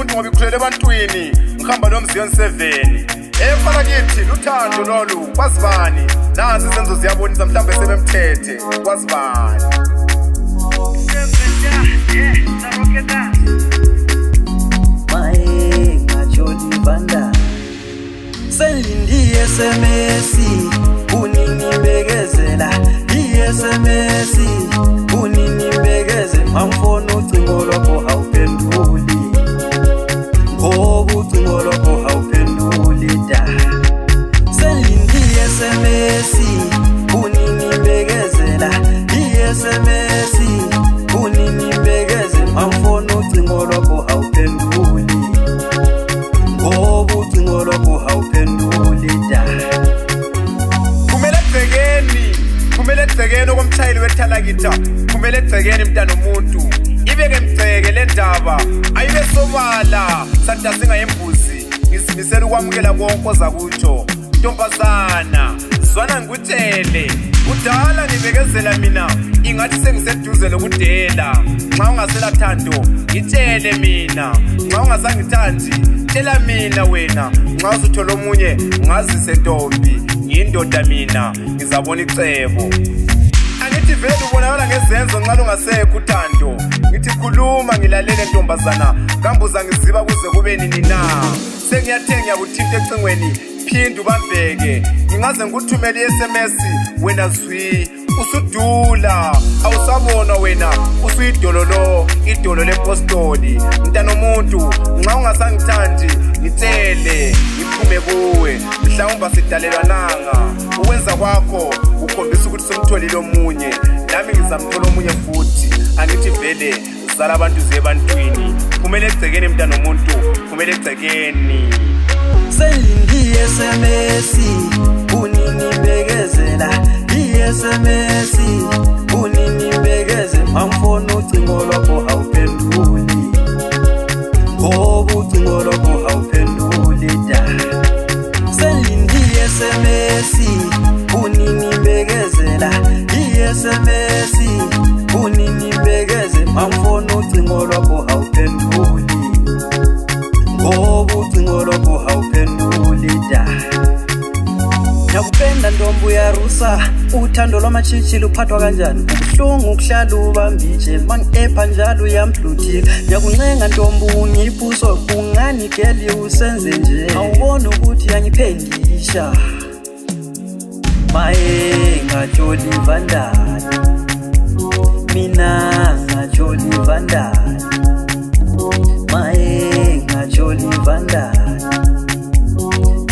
umuntu ngoba ikhulele ebantwini ngihamba nomziyo 7 efana kithi luthando lolu kwazibani nazi izenzo ziyabonisa mhlambe sebemthethe kwazibani Mae ngajoli banda Selindi SMS unini bekezela SMS unini begeze mamfono ucingo lwakho awuphenduli ngoba ucingo lwakho awuphenduli da Selindi SMS unini bekezela SMS unini begeze mamfono ucingo lwakho awuphenduli ngoba ucingo lwakho awuphenduli da kumele egcekeni okomthayeli wethalakitha kumele egcekeni mntana omuntu ibeke mgceke le ndaba ayibe sobala santa singayembuzi ngisimisela ukwamukela konke ozakutsho ntombazana zwana ngikutshele kudala ngibekezela mina ingathi sengiseduze lokudela nxa ungasela thando ngitshele mina nxa ungasangithandi tshela mina wena nxa usuthola omunye ngazise ntombi ngiyindoda mina ngizabona icebo angithi vele ubonakala ngezenzo nxa lungasekho uthando ngithi khuluma ngilalele ntombazana kambuza ngiziba kuze kube nini na sengiyathenga ngiyakuthinta ecingweni phinda ubambeke ngingaze ngikuthumele i-SMS wena zwi usudula awusabona wena usuyidolo idolo lepostoli mntana omuntu nxa ungasangithandi ngitshele ngiphume kuwe mhlawumbe sidalelwa nanga ukwenza kwakho ukhombisa ukuthi somtholile omunye nami ngizamthola omunye futhi angithi vele zala abantu zebantwini kumele egcekeni mntana omuntu kumele egcekeni Selindi SMS unini bekezela SMS unini begeze mamfono ucingo lwakho awuphenduli ngoba ucingo lwakho awuphenduli da Selindi SMS unini bekezela SMS unini begeze mamfono ucingo lwakho awuphenduli ngoba ucingo lwakho awuphenduli da Nyakupenda ntombi uyarusa uthando lwamachichi luphathwa kanjani ubuhlungu ukuhlala ubambije mangi-epha njalo uyamhlutile nyakuncenga ntombi ungipuso kungani geli usenze nje awubona ukuthi yangiphendisha Mae ngajoli vandali mina ngajoli vandali Mae ngajoli vandali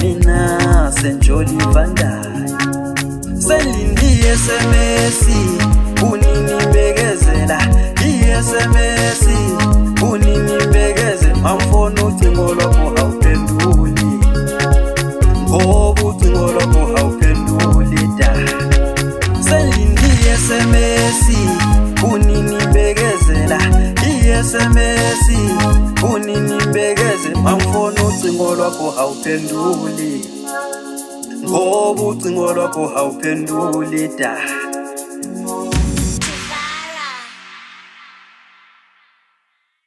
mina senjoli vandali Selindi SMS unini bekezela SMS unini begeze mamfono ucingo lwakho awuphenduli ngoba ucingo lwakho awuphenduli da Selindi SMS unini bekezela SMS unini begeze mamfono ucingo lwakho awuphenduli ngoba ucingo lwakho awuphenduli da